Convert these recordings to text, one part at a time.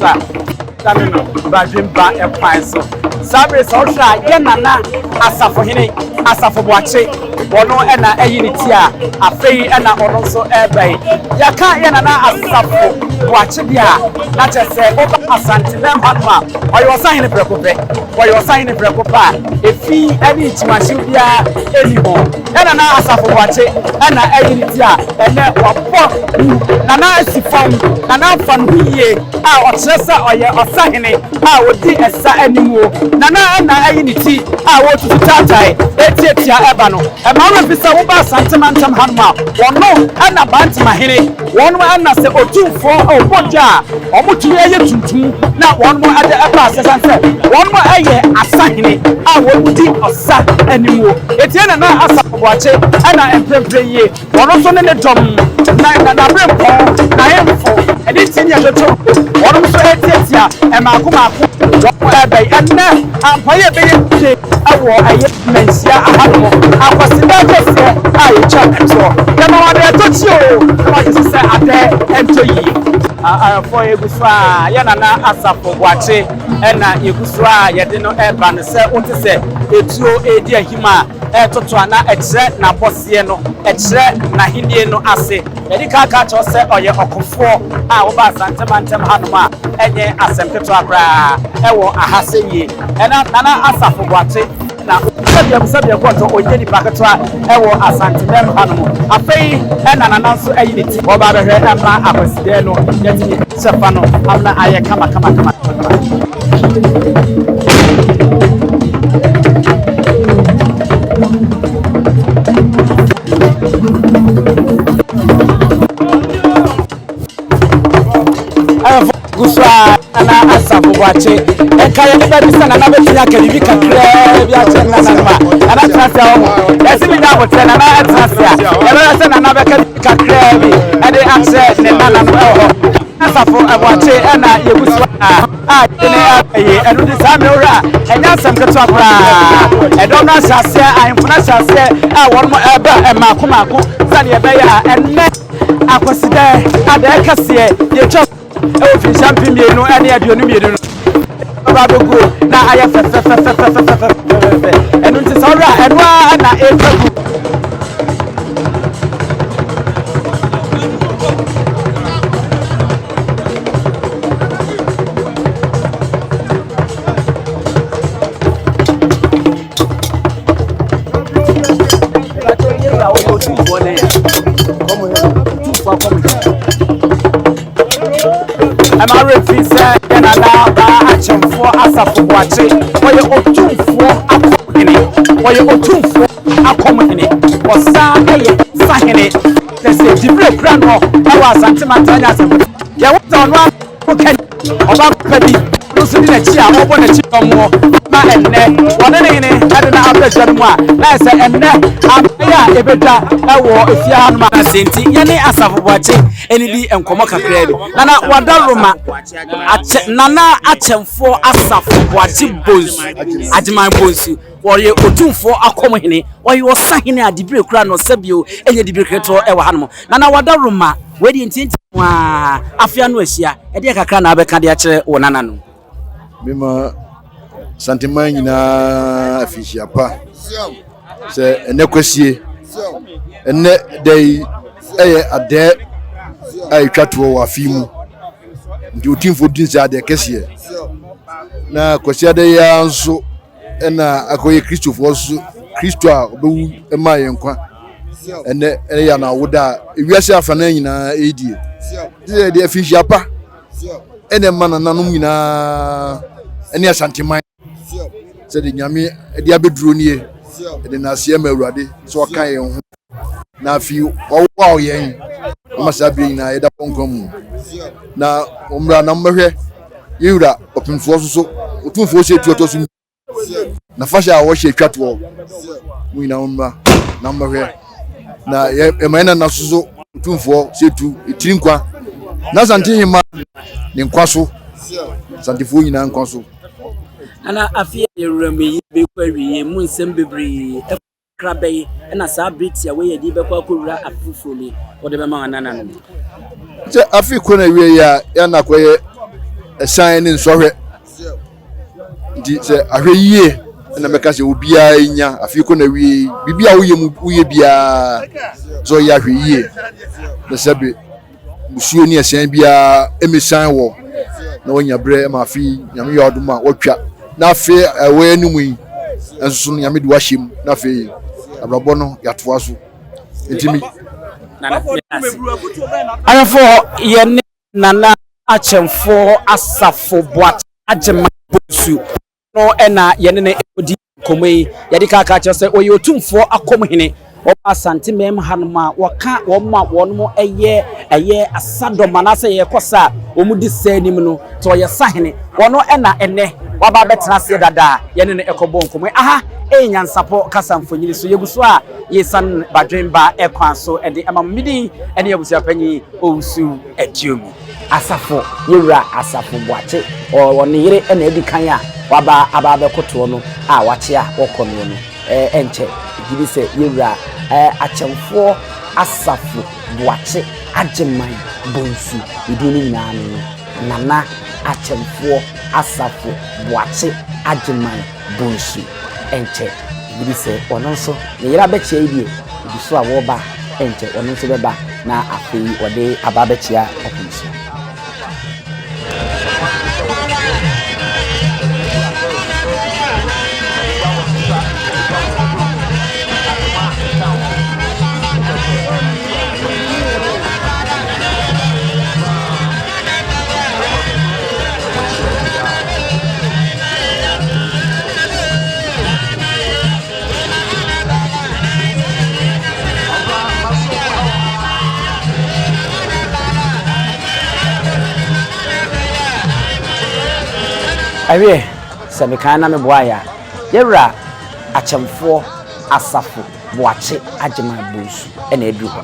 sa no badwemba ekwanso sabre so hwa ye nana Asafo hene Asafo Boakye wono ena ayini ti a afei ena ono so ebai yaka ye nana Asafo Boakye bia na chese oba Asante hanwa oyo sahene prekope oyo sahene prekopa efi ani chimashi bia eni ho ena na Asafo Boakye ena ayini ti a ene wapo nana asifam nana fanhuye a ochesa oye osahene a wodi esa animu nana na ayini ti a wotu tatai etietia eba no e ma we bisa wo ba Asante mantam hanma wono ana bantam hene wono ana se Otumfuo oboja omutu ye tuntum na wono ade eba asesante wono aye asahene a wodi osa animu etie na Asafo Boakye ana emprempre ye wono so ne dom na brempo na yemfo edi tinya jojo wono so etietia e ma akoma wono eba enne ampaye be ye awo aye mensia ahadmo akwasida kese aye chapter kama wade tochi o kama yese ade entoyi for eguswa yana na Asafo Boakye ena eguswa yede no eba ne se unti se etuo edi ahima etoto ana ekire na bose no ekire na hindie no ase yedi kaka cho se oye Otumfuo a wo ba Asante mantem hanoma enye asempetwa akra ewo ahase yi ena nana Asafo Boakye na sabia kwato onyeni pakatwa ewo Asante dem hanomo afei ena nana nso ayiniti oba behwe emma akwaside no yeti sefa no amna aye kama guswa na Asafo Boakye ekaya ne babisa na nabetinya kalibi kakra bia chenna na ma ana trasa o esi mi na bote na na trasa ebe se na nabeka kakra bi ade akse ne nana no Asafo Boakye na yeguswa ene aye enu di same ora enya sam keto akra edom na hyase ahemfuna hyase won mo eba emakomako sane ebe ya enne akwaside ade kase ye twa e fi champion mienu ene aduonu mienu no babogo na aye fe enu ti sora enwa na efagu Refisa and Akyamfour Asafo Boakye oye Otumfuo Akwamuhene oye Otumfuo Akwamuhene osa eye sahene tese dibre kra no ewa Asante mantanya asafo ye wota ono akokan oba padi no so di na chi a obo na chi omo ma enne wona ne ade na abreja mu a na se enne abaya ebeda ewo efia hanuma asenti ye ne Asafo Boakye eni di enkomo kakra bi nana wadaroma nana Akyamfour Asafo Boakye Bonsu Agyemang Bonsu oye Otumfuo Akwamuhene oye osahene adibire kura no sabio enye dibire kreto ewa hanum nana wadaroma wedi enti wa afia no ahia ede kakra na abeka de akire wo nana no mema santiman nyina afihia pa se ene kwasie ene dai eye ade ai twatwo wa fimu ndi Otumfuo dinse ade kese na kwasie ade ya nso ena akoye Kristofo so Kristo a obewu ema yenkwa ene ya na woda ewiase afana nyina edie de afihia pa ene mana nanum nyina ene asanteman se de nyame de abeduro nie de na asie ma awurade so kan yen ho na afi owo yen masabi na eda ponkom na omra na mmehwe yewura Otumfuo so Otumfuo se tuoto so na fasha wo hye twatwo mu nyina omra na mmehwe na emaina na so Otumfuo se tu etirinkwa na Asante hima ne nkwaso Asantefo nyina nkwaso ana afia yerurame be kwawie mu nsem bebre krabe na sa britia we yedi be kwa kowura afufumi wode be ma nana no se afi ko na wie ya na koye sign in sorry. The a year and a meccanism will be a nya a few corner we be a so ya year. The Sabi Musunia Sambia Emissan war. No one ya bread my fee, Yami Oduma, what chat. Now fear away no me and soon Yamid wash him, nothing. Abrabono Yatwasu. Intimi. Akyamfour ye nana Akyamfour Asafo Agyemang Bonsu no ena ye ne odi komei ye di ka che se oye Otumfuo Akwamuhene Asante mem hanuma waka woma wonmo eye asado manase ye kosa omudi sanim no to ye sahene wono ena ene waba betena se dada ye ne ekobo nkomwe aha NYANSAPO kasamfonyini so yeguso a yesan badwemba ekwan so ede amamidi ene yebusu apanyi Bonsu etiomu Asafo yura Asafo Boakye woni yire ena edi kan a waba aba koto no a wache a wokono no enche gibi se yura Akyamfour Asafo Boakye Agyemang Bonsu idini nyane nana Akyamfour Asafo Boakye Agyemang Bonsu enche gibi se ononso ne yira beche idie ibiso a wo ba enche ononso beba na afei wode ababechia opunso awie se me kan na me boaya yewra Akyamfour Asafo Boakye Agyemang Bonsu ena edu ho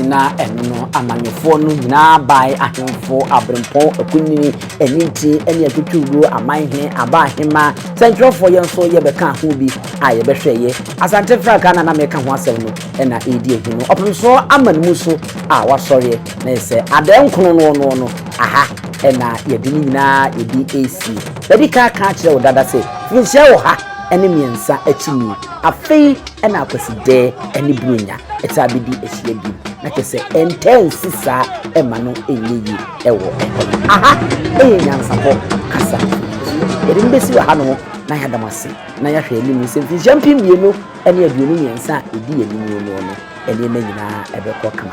na eno amanyefo no nyina bai ahemfo abrempo akunini eniti ene atuturu amanhene abahema centrofo yenso ye beka ho bi a ye behweye Asante fraka na meka ho asem no ena edi ehunu oponso amanmu so a wasore na ese adenkono no aha ena yedi nyina yedi AC bedi ka kire odada se finhye wo ha ene miensa achini afei ena akwaside ene brunya etabidi ehie bi na kese intense sa emano enyeyi ewo aha NYANSAPO kasa erimbesi wa hano na yadamase na yahwe elimu se finjampi mienu ene aduonu miensa edi elimu no ene na nyina ebekọ kama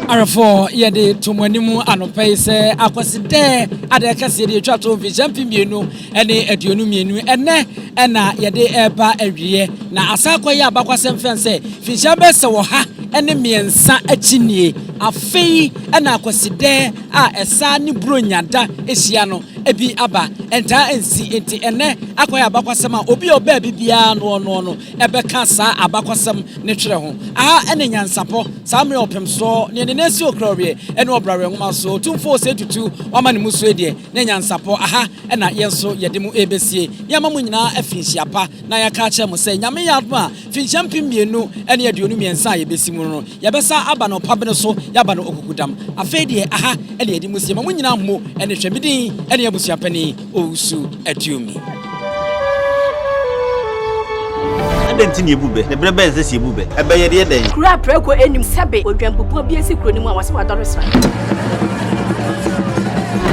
Arafo yede tumwanimu anopai se akwaside adekase yede twa to vision mienu ene aduonu mienu ene ena yede eba awie na asakwa ya abakwasem fense vision be se wo ha ene miensa achinie afei ena akwaside a esa ni bronyada ehia no ebi aba enta ensi enti ene akoya abakwasem a obi oba bibia no ebeka sa abakwasem ne twere ho aha ene nyansapo samre opemso ne nesi okrawie ene obrawe nwoma so Otumfuo se tutu wama ne muso de ne nyansapo aha ena yenso yede mu ebesie yama mu nyina afinhia pa na yaka che mo se nyame yadma finhyampi mienu ene aduonu miensa yebesi mu no yebesa aba no pabene so yaba no okukudam afei de aha ene yede musie ma mu nyina mo ene hwemidin ene abusuapani Owusu Atumi Adentini ebube ne brebe nsese ebube ebeye de den kura preko enim sebe odwampopo bi esi kro ni mu a wase wadoro sra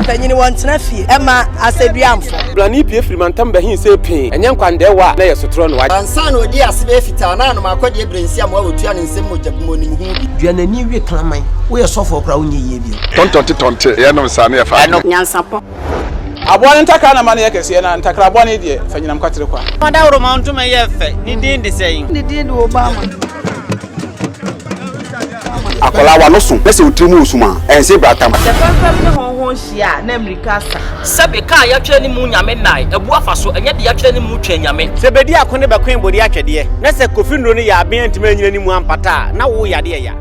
Panyini wantena fie ema Agyemang blani pie frimantam bahin se pin enye nkwandewa na yesotro no wa ansa na odi asebe fita na no akode ebrensi am wa otua ne nsem mojabmo ni mu bi duanani wie klaman wo ye sofo kra wonye ye bi tontonte ye no sa na ye fa NYANSAPO abone ntakra na mane yakese na ntakra abone de fanyinam kwatere kwa oda woro mantuma ye fe ni din de sein ni din do Obama akola wa no so pese otrimu osuma ense bratama the confirm ne honhon hia na America sa sebe ka ya twere ni mu nyame nai ebu afaso enye de ya twere ni mu twa nyame sebedi akone be kwen bodi atwede na se kofi nro ni ya aben antima nyina ni mu ampata na wo ya de ya